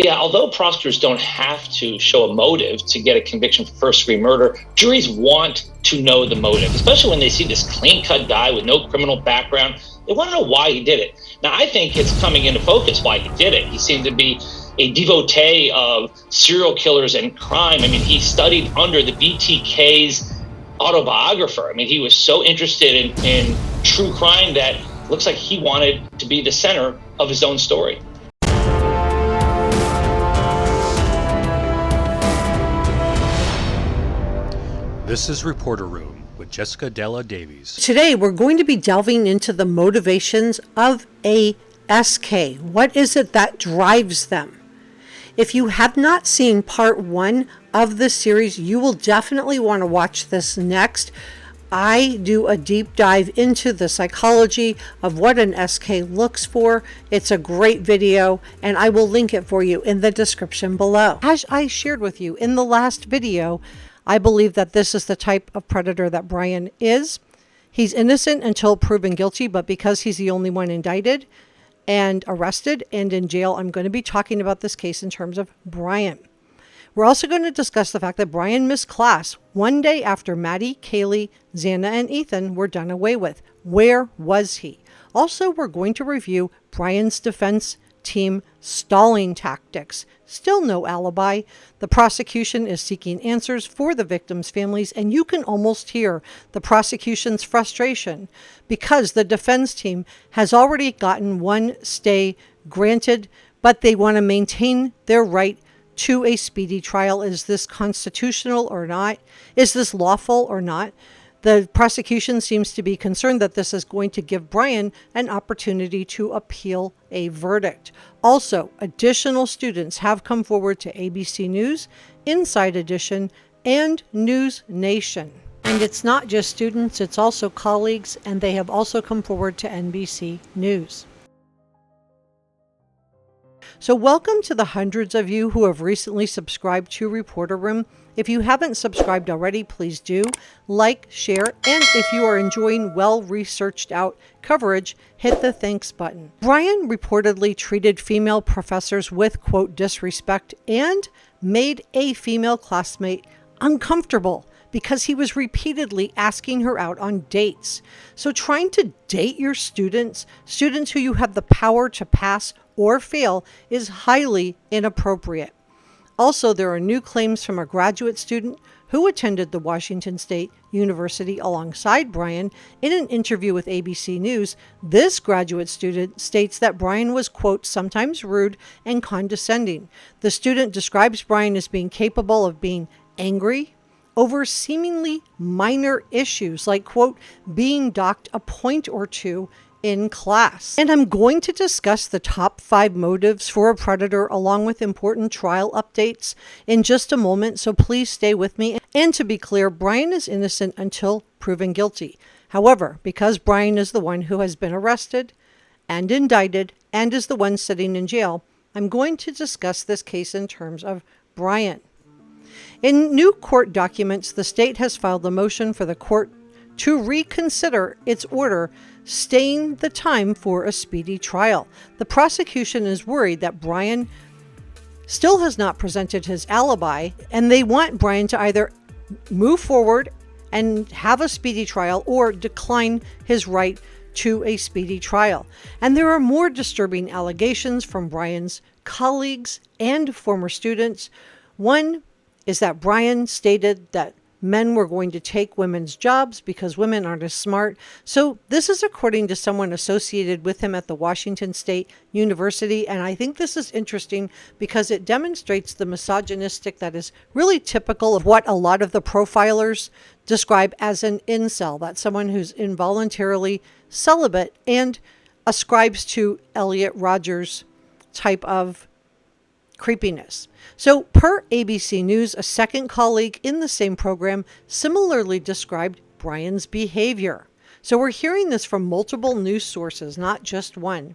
Yeah, although prosecutors don't have to show a motive to get a conviction for first-degree murder, juries want to know the motive, especially when they see this clean-cut guy with no criminal background. They want to know why he did it. Now, I think it's coming into focus why he did it. He seemed to be a devotee of serial killers and crime. I mean, he studied under the BTK's autobiographer. I mean, he was so interested in true crime that it looks like he wanted to be the center of his own story. This is Reporter Room with Jessica Della Davies. Today we're going to be delving into the motivations of a SK. What is it that drives them? If you have not seen part 1 of this series, you will definitely want to watch this next. I do a deep dive into the psychology of what an SK looks for. It's a great video, and I will link it for you in the description below. As I shared with you in the last video, I believe that this is the type of predator that Bryan is. He's innocent until proven guilty, but because he's the only one indicted and arrested and in jail, I'm going to be talking about this case in terms of Bryan. We're also going to discuss the fact that Bryan missed class one day after Maddie, Kaylee, Xana, and Ethan were done away with. Where was he? Also, we're going to review Bryan's defense team stalling tactics. Still no alibi. The prosecution is seeking answers for the victims' families, and you can almost hear the prosecution's frustration because the defense team has already gotten one stay granted, but they want to maintain their right to a speedy trial. Is this constitutional or not? Is this lawful or not? The prosecution seems to be concerned that this is going to give Bryan an opportunity to appeal a verdict. Also, additional students have come forward to ABC News, Inside Edition, and News Nation. And it's not just students, it's also colleagues, and they have also come forward to NBC News. So welcome to the hundreds of you who have recently subscribed to Reporter Room. If you haven't subscribed already, please do. Like, share, and if you are enjoying well-researched out coverage, hit the thanks button. Bryan reportedly treated female professors with, quote, disrespect and made a female classmate uncomfortable because he was repeatedly asking her out on dates. So trying to date your students who you have the power to pass or fail, is highly inappropriate. Also, there are new claims from a graduate student who attended the Washington State University alongside Bryan. In an interview with ABC News, this graduate student states that Bryan was, quote, sometimes rude and condescending. The student describes Bryan as being capable of being angry over seemingly minor issues, like, quote, being docked a point or two in class. And I'm going to discuss the top 5 motives for a predator along with important trial updates in just a moment, so please stay with me. And to be clear, Bryan is innocent until proven guilty. However, because Bryan is the one who has been arrested and indicted and is the one sitting in jail, I'm going to discuss this case in terms of Bryan. In new court documents, the state has filed a motion for the court to reconsider its order staying the time for a speedy trial. The prosecution is worried that Bryan still has not presented his alibi, and they want Bryan to either move forward and have a speedy trial or decline his right to a speedy trial. And there are more disturbing allegations from Bryan's colleagues and former students. One is that Bryan stated that men were going to take women's jobs because women aren't as smart. So this is according to someone associated with him at the Washington State University. And I think this is interesting because it demonstrates the misogynistic that is really typical of what a lot of the profilers describe as an incel. That's someone who's involuntarily celibate and ascribes to Elliot Rodgers type of creepiness. So per ABC News, a second colleague in the same program similarly described Bryan's behavior. So we're hearing this from multiple news sources, not just one.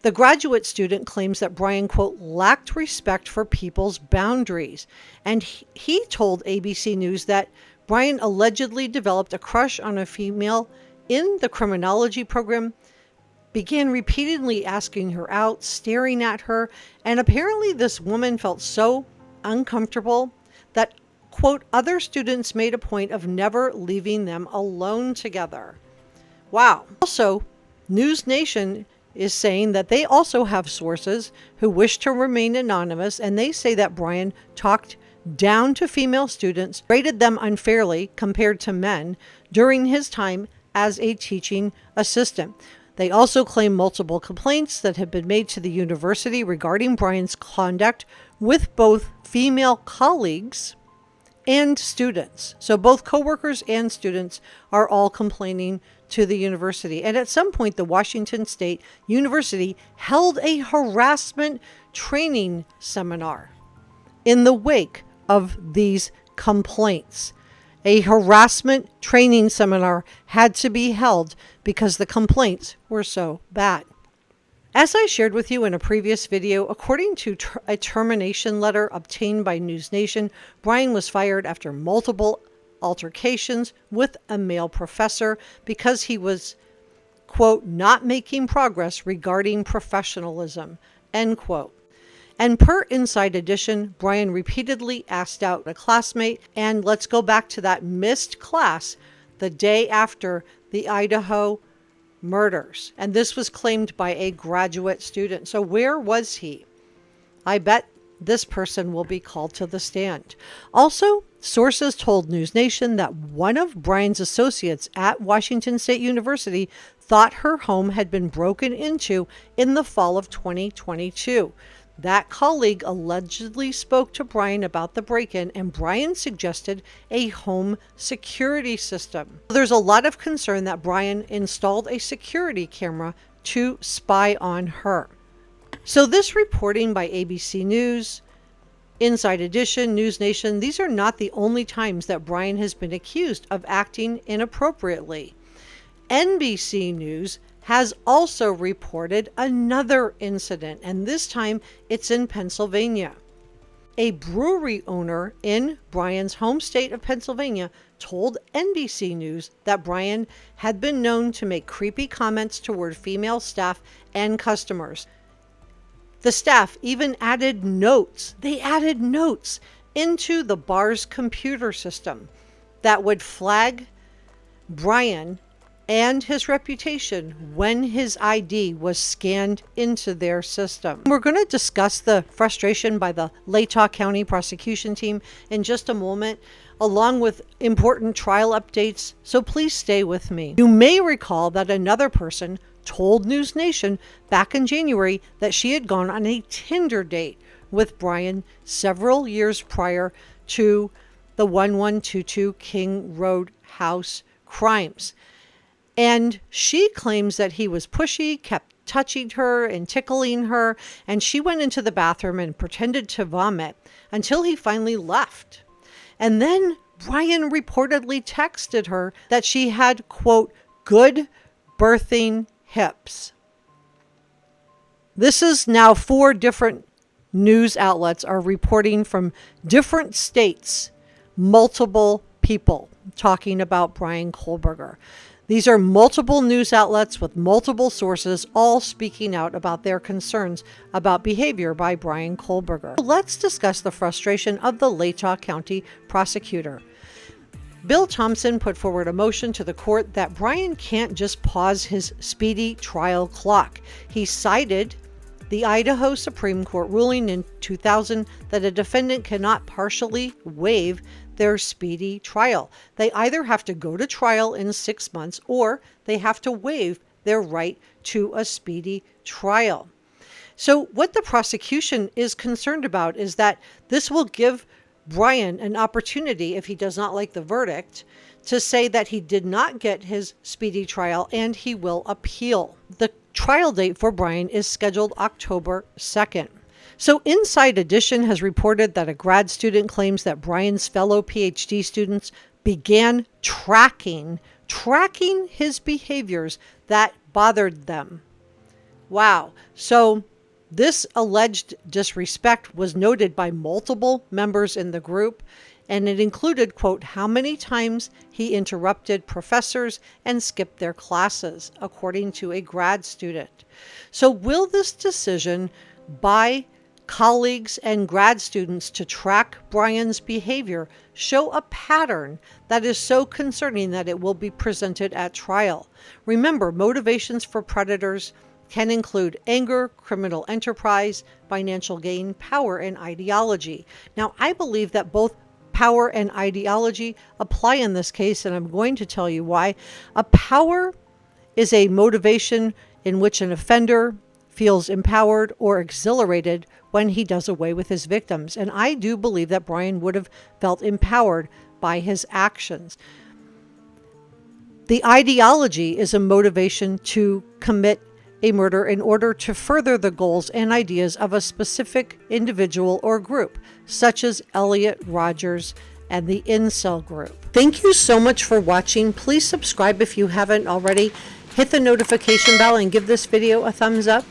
The graduate student claims that Bryan, quote, lacked respect for people's boundaries. And he told ABC News that Bryan allegedly developed a crush on a female in the criminology program began repeatedly asking her out, staring at her, and apparently this woman felt so uncomfortable that, quote, other students made a point of never leaving them alone together. Wow. Also, News Nation is saying that they also have sources who wish to remain anonymous, and they say that Bryan talked down to female students, rated them unfairly compared to men during his time as a teaching assistant. They also claim multiple complaints that have been made to the university regarding Bryan's conduct with both female colleagues and students. So both coworkers and students are all complaining to the university. And at some point, the Washington State University held a harassment training seminar in the wake of these complaints. A harassment training seminar had to be held because the complaints were so bad. As I shared with you in a previous video, according to a termination letter obtained by News Nation, Bryan was fired after multiple altercations with a male professor because he was, quote, not making progress regarding professionalism, end quote. And per Inside Edition, Bryan repeatedly asked out a classmate, and let's go back to that missed class the day after the Idaho murders. And this was claimed by a graduate student. So where was he? I bet this person will be called to the stand. Also, sources told News Nation that one of Bryan's associates at Washington State University thought her home had been broken into in the fall of 2022. That colleague allegedly spoke to Bryan about the break-in, and Bryan suggested a home security system. There's a lot of concern that Bryan installed a security camera to spy on her. So this reporting by ABC News, Inside Edition, News Nation, these are not the only times that Bryan has been accused of acting inappropriately. NBC News has also reported another incident, and this time it's in Pennsylvania. A brewery owner in Bryan's home state of Pennsylvania told NBC News that Bryan had been known to make creepy comments toward female staff and customers. The staff even added notes. They added notes into the bar's computer system that would flag Bryan and his reputation when his ID was scanned into their system. We're going to discuss the frustration by the Latah County prosecution team in just a moment, along with important trial updates, so please stay with me. You may recall that another person told News Nation back in January that she had gone on a Tinder date with Bryan several years prior to the 1122 King Road house crimes. And she claims that he was pushy, kept touching her and tickling her, and she went into the bathroom and pretended to vomit until he finally left. And then Bryan reportedly texted her that she had, quote, good birthing hips. This is now 4 different news outlets are reporting from different states, multiple people talking about Bryan Kohberger. These are multiple news outlets with multiple sources, all speaking out about their concerns about behavior by Bryan Kohberger. Let's discuss the frustration of the Latah County prosecutor. Bill Thompson put forward a motion to the court that Bryan can't just pause his speedy trial clock. He cited the Idaho Supreme Court ruling in 2000 that a defendant cannot partially waive their speedy trial. They either have to go to trial in 6 months or they have to waive their right to a speedy trial. So what the prosecution is concerned about is that this will give Bryan an opportunity, if he does not like the verdict, to say that he did not get his speedy trial and he will appeal. The trial date for Bryan is scheduled October 2nd. So Inside Edition has reported that a grad student claims that Bryan's fellow PhD students began tracking his behaviors that bothered them. Wow. So this alleged disrespect was noted by multiple members in the group, and it included, quote, how many times he interrupted professors and skipped their classes, according to a grad student. So will this decision by colleagues and grad students to track Bryan's behavior show a pattern that is so concerning that it will be presented at trial? Remember, motivations for predators can include anger, criminal enterprise, financial gain, power, and ideology. Now, I believe that both power and ideology apply in this case, and I'm going to tell you why. A power is a motivation in which an offender feels empowered or exhilarated when he does away with his victims. And I do believe that Bryan would have felt empowered by his actions. The ideology is a motivation to commit a murder in order to further the goals and ideas of a specific individual or group, such as Elliot Rogers and the Incel group. Thank you so much for watching. Please subscribe if you haven't already. Hit the notification bell and give this video a thumbs up.